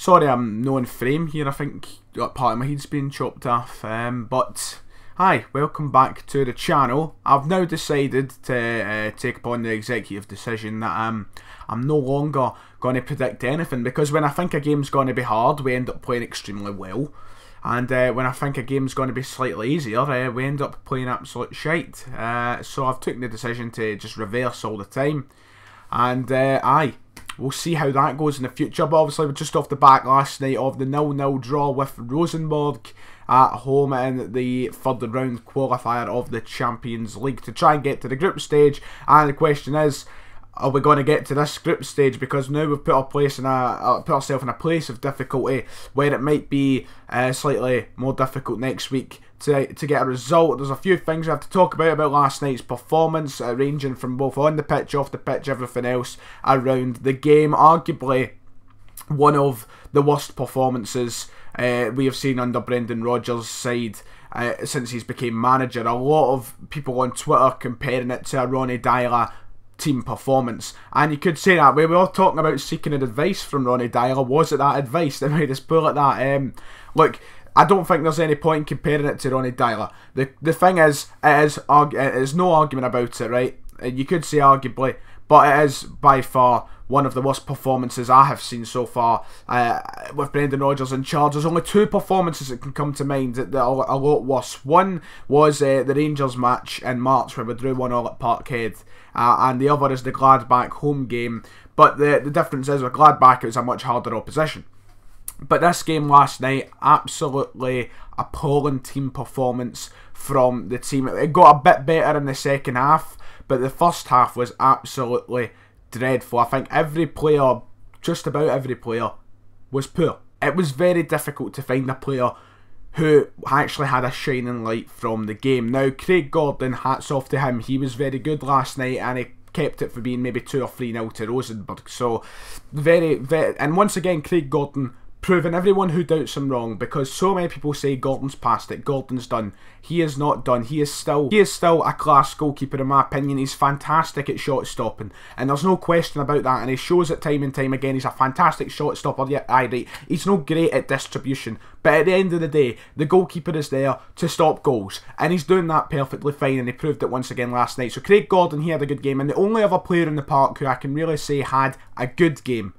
Sorry I'm not in frame here, I think part of my head's been chopped off. But hi, welcome back to the channel. I've now decided to take upon the executive decision that I'm no longer going to predict anything, because when I think a game's going to be hard, we end up playing extremely well. And when I think a game's going to be slightly easier, we end up playing absolute shite. So I've taken the decision to just reverse all the time. And we'll see how that goes in the future. But obviously we're just off the back last night of the 0-0 draw with Rosenborg at home in the third round qualifier of the Champions League to try and get to the group stage. And the question is, are we going to get to this group stage? Because now we've put ourselves in a place of difficulty where it might be slightly more difficult next week to get a result. There's a few things we have to talk about last night's performance, ranging from both on the pitch, off the pitch, everything else around the game. Arguably one of the worst performances we have seen under Brendan Rodgers' side since he's became manager. A lot of people on Twitter comparing it to a Ronnie Deila team performance, and you could say that we were talking about seeking advice from Ronnie Deila. Was it that advice that made us pull at that? Look, I don't think there's any point comparing it to Ronnie Deila. The thing is, it is no argument about it, right? You could say arguably, but it is by far one of the worst performances I have seen so far with Brendan Rodgers in charge. There's only two performances that can come to mind that are a lot worse. One was the Rangers match in March where we drew 1-1 at Parkhead, and the other is the Gladbach home game. But the difference is with Gladbach it was a much harder opposition. But this game last night, absolutely appalling team performance from the team. It got a bit better in the second half, but the first half was absolutely dreadful. I think every player, just about every player, was poor. It was very difficult to find a player who actually had a shining light from the game. Now, Craig Gordon, hats off to him. He was very good last night, and he kept it for being maybe 2 or 3-0 to Rosenborg. So, and once again, Craig Gordon proving everyone who doubts him wrong, because so many people say Gordon's past it, Gordon's done. He is not done. He is still a class goalkeeper in my opinion. He's fantastic at shot stopping, and there's no question about that, and he shows it time and time again. He's a fantastic shot stopper. Yeah, right. He's not great at distribution, but at the end of the day, the goalkeeper is there to stop goals, and he's doing that perfectly fine, and he proved it once again last night. So Craig Gordon, he had a good game, and the only other player in the park who I can really say had a good game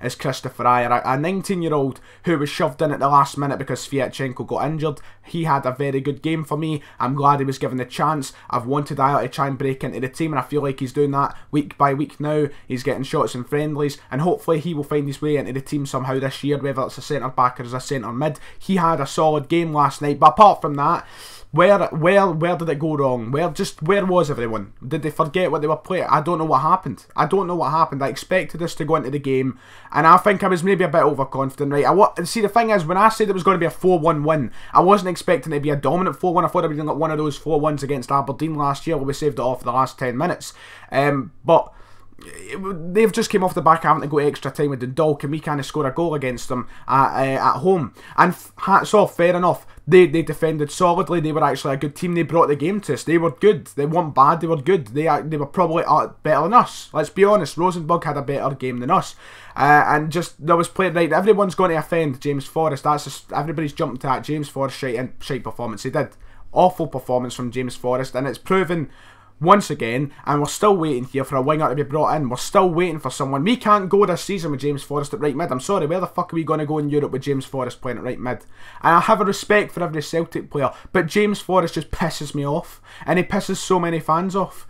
is Christopher Ajer, a 19-year-old who was shoved in at the last minute because Fiatchenko got injured. He had a very good game for me. I'm glad he was given the chance. I've wanted Ajer to try and break into the team, and I feel like he's doing that week by week now. He's getting shots in friendlies, and hopefully he will find his way into the team somehow this year, whether it's a centre-back or as a centre-mid. He had a solid game last night, but apart from that, where did it go wrong? Where was everyone? Did they forget what they were playing? I don't know what happened. I expected us to go into the game, and I think I was maybe a bit overconfident, right? See, the thing is, when I said it was going to be a 4-1 win, I wasn't expecting it to be a dominant 4-1. I thought it would be like one of those 4-1s against Aberdeen last year where we saved it off the last 10 minutes. But they've just came off the back having to go extra time with Dundalk, and we kind of score a goal against them at home. And hats off, fair enough. They defended solidly. They were actually a good team. They brought the game to us. They were good. They weren't bad. They were good. They were probably better than us. Let's be honest. Rosenborg had a better game than us. And just, there was played right. Everyone's going to offend James Forrest. That's just, everybody's jumped at James Forrest shite performance. He did. Awful performance from James Forrest, and it's proven once again, and we're still waiting here for a winger to be brought in. We're still waiting for someone. We can't go this season with James Forrest at right mid. I'm sorry, where the fuck are we going to go in Europe with James Forrest playing at right mid? And I have a respect for every Celtic player, but James Forrest just pisses me off, and he pisses so many fans off.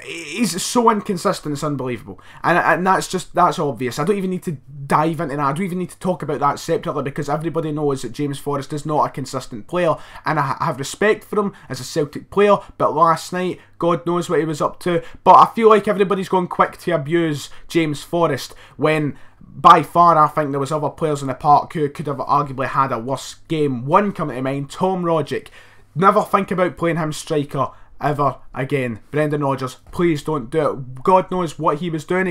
He's so inconsistent, it's unbelievable. And that's obvious. I don't even need to dive into that. I don't even need to talk about that separately, because everybody knows that James Forrest is not a consistent player, and I have respect for him as a Celtic player, but last night, God knows what he was up to. But I feel like everybody's going quick to abuse James Forrest when by far I think there was other players in the park who could have arguably had a worse game. One coming to mind, Tom Rogic. Never think about playing him striker ever again. Brendan Rodgers, please don't do it. God knows what he was doing.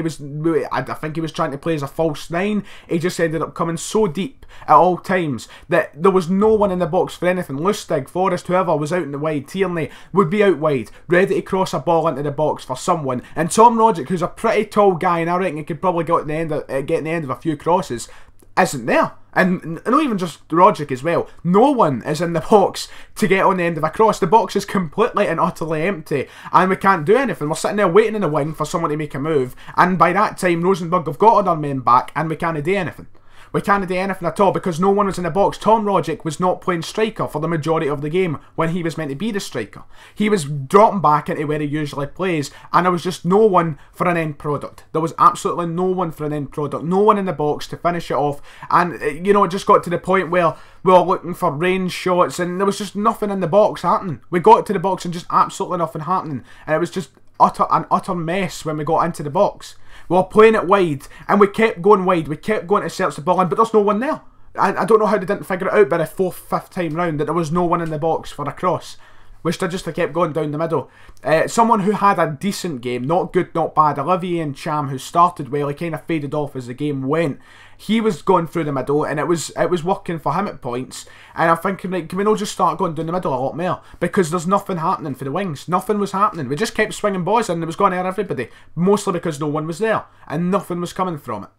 I think he was trying to play as a false nine. He just ended up coming so deep at all times that there was no one in the box for anything. Lustig, Forrest, whoever was out in the wide, Tierney would be out wide, ready to cross a ball into the box for someone. And Tom Rogic, who's a pretty tall guy, and I reckon he could probably get in the end of a few crosses, isn't there. And not even just Rogic as well. No one is in the box to get on the end of a cross. The box is completely and utterly empty, and we can't do anything. We're sitting there waiting in the wing for someone to make a move, and by that time Rosenborg have got all their men back, and we can't do anything. We can't do anything at all because no one was in the box. Tom Rogic was not playing striker for the majority of the game when he was meant to be the striker. He was dropping back into where he usually plays, and there was just no one for an end product. There was absolutely no one for an end product. No one in the box to finish it off. And, you know, it just got to the point where we were looking for range shots, and there was just nothing in the box happening. We got to the box and just absolutely nothing happening. And it was just an utter mess when we got into the box. We were playing it wide, and we kept going wide. We kept going to search the ball in, but there's no one there. I don't know how they didn't figure it out by the 4th, 5th time round that there was no one in the box for a cross, which they just kept going down the middle. Someone who had a decent game, not good, not bad, Olivier Ntcham, who started well, he kind of faded off as the game went. He was going through the middle, and it was working for him at points. And I'm thinking, like, can we not just start going down the middle a lot more? Because there's nothing happening for the wings. Nothing was happening. We just kept swinging balls in, and it was going to everybody. Mostly because no one was there, and nothing was coming from it.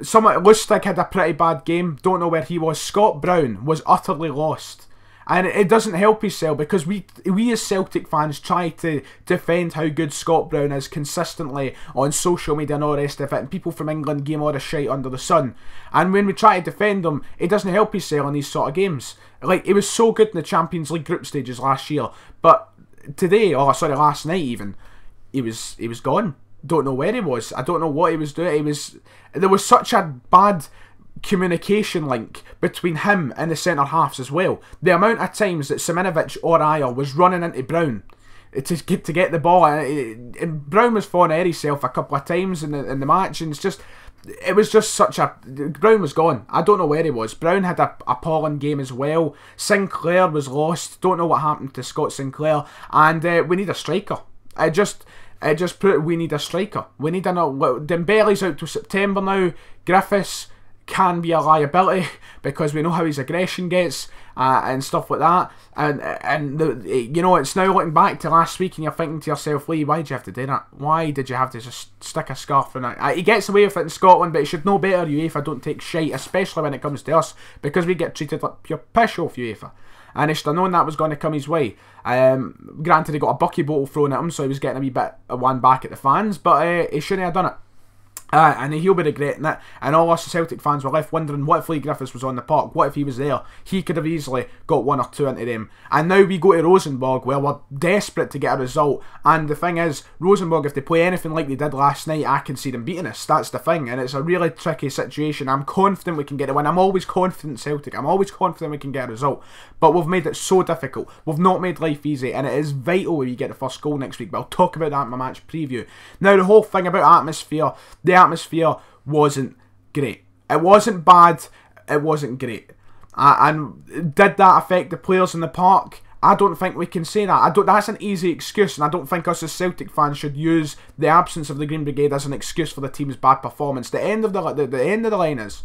Lustig had a pretty bad game. Don't know where he was. Scott Brown was utterly lost. And it doesn't help himself because we as Celtic fans try to defend how good Scott Brown is consistently on social media and all the rest of it, and people from England give him all the shite under the sun. And when we try to defend him, it doesn't help himself in these sort of games. Like, he was so good in the Champions League group stages last year, but today, last night even, he was gone. Don't know where he was. I don't know what he was doing. There was such a bad communication link between him and the centre halves as well. The amount of times that Simunovic or Ayer was running into Brown to get the ball, and Brown was falling at himself a couple of times in the match, and it was just such a... Brown was gone. I don't know where he was. Brown had a appalling game as well. Sinclair was lost. Don't know what happened to Scott Sinclair, and we need a striker. It just put we need a striker. We need Dembele's out till September now. Griffiths can be a liability because we know how his aggression gets and stuff like that. And you know, it's now looking back to last week and you're thinking to yourself, Lee, why did you have to do that? Why did you have to just stick a scarf in it? He gets away with it in Scotland, but he should know better. UEFA don't take shite, especially when it comes to us, because we get treated like pure pish off UEFA. And he should have known that was going to come his way. Granted, he got a bucky bottle thrown at him, so he was getting a wee bit of one back at the fans, but he shouldn't have done it. And he'll be regretting it, and all us Celtic fans were left wondering, what if Lee Griffiths was on the park? What if he was there? He could have easily got 1 or 2 into them. And now we go to Rosenborg, where we're desperate to get a result, and the thing is, Rosenborg, if they play anything like they did last night, I can see them beating us. That's the thing, and it's a really tricky situation. I'm confident we can get a win. I'm always confident Celtic. I'm always confident we can get a result, but we've made it so difficult. We've not made life easy, and it is vital when you get the first goal next week, but I'll talk about that in my match preview. Now, the whole thing about atmosphere, the atmosphere wasn't great. It wasn't bad, it wasn't great. And did that affect the players in the park? I don't think we can say that. That's an easy excuse, and I don't think us as Celtic fans should use the absence of the Green Brigade as an excuse for the team's bad performance. The end of the line is,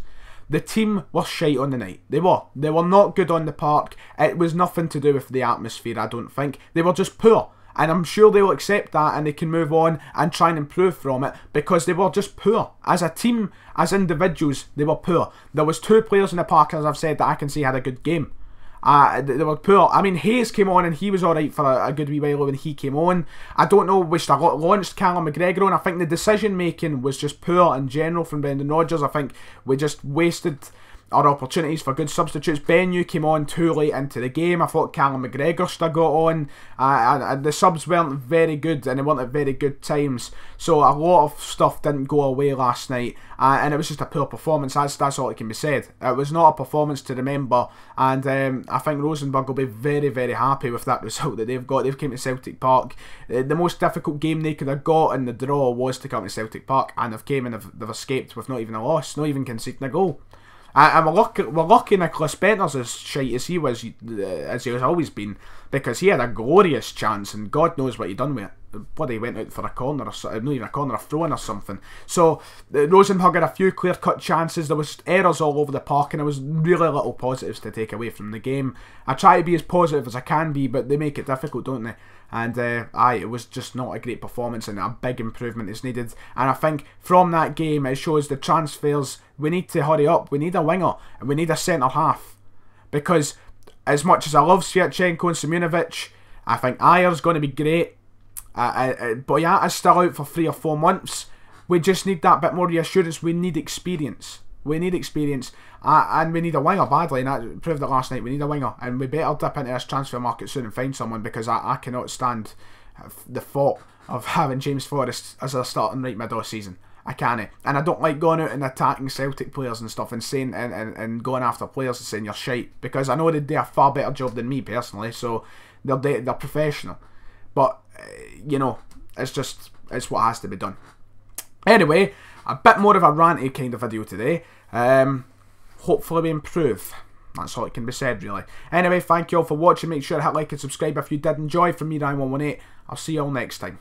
the team were shite on the night. They were not good on the park. It was nothing to do with the atmosphere, I don't think. They were just poor. And I'm sure they'll accept that and they can move on and try and improve from it, because they were just poor. As a team, as individuals, they were poor. There was 2 players in the park, as I've said, that I can see had a good game. They were poor. I mean, Hayes came on and he was alright for a good wee while when he came on. I don't know, we should have launched Callum McGregor on. I think the decision making was just poor in general from Brendan Rodgers. I think we just wasted our opportunities for good substitutes. Benyu came on too late into the game. I thought Callum McGregor should have got on. And the subs weren't very good, and they weren't at very good times. So a lot of stuff didn't go away last night, and it was just a poor performance. That's all that can be said. It was not a performance to remember, and I think Rosenborg will be very, very happy with that result that they've got. They've came to Celtic Park. The most difficult game they could have got in the draw was to come to Celtic Park, and they've came and they've escaped with not even a loss, not even conceding a goal. And we're lucky Nicholas Bentner's as shite as he has always been, because he had a glorious chance and God knows what he done with it. Bloody went out for a corner, or not even a corner, a throw-in or something. So Rosenborg had a few clear-cut chances. There was errors all over the park, and there was really little positives to take away from the game. I try to be as positive as I can be, but they make it difficult, don't they? And it was just not a great performance, and a big improvement is needed. And I think from that game, it shows the transfers. We need to hurry up. We need a winger, and we need a centre half, because as much as I love Sviatchenko and Simunovic, I think Ayer's going to be great. Boyata's still out for 3 or 4 months. We just need that bit more reassurance. We need experience. We need experience, and we need a winger badly, and that proved it last night. We need a winger, and we better dip into this transfer market soon and find someone, because I cannot stand the thought of having James Forrest as a starting right mid of season. I can't, and I don't like going out and attacking Celtic players and stuff, and saying and going after players and saying you're shite, because I know they do a far better job than me personally. So they're professional, but you know, it's what has to be done. Anyway, a bit more of a ranty kind of video today. Hopefully we improve. That's all it can be said, really. Anyway, thank you all for watching. Make sure to hit like and subscribe if you did enjoy. From me, Ryan118. I'll see you all next time.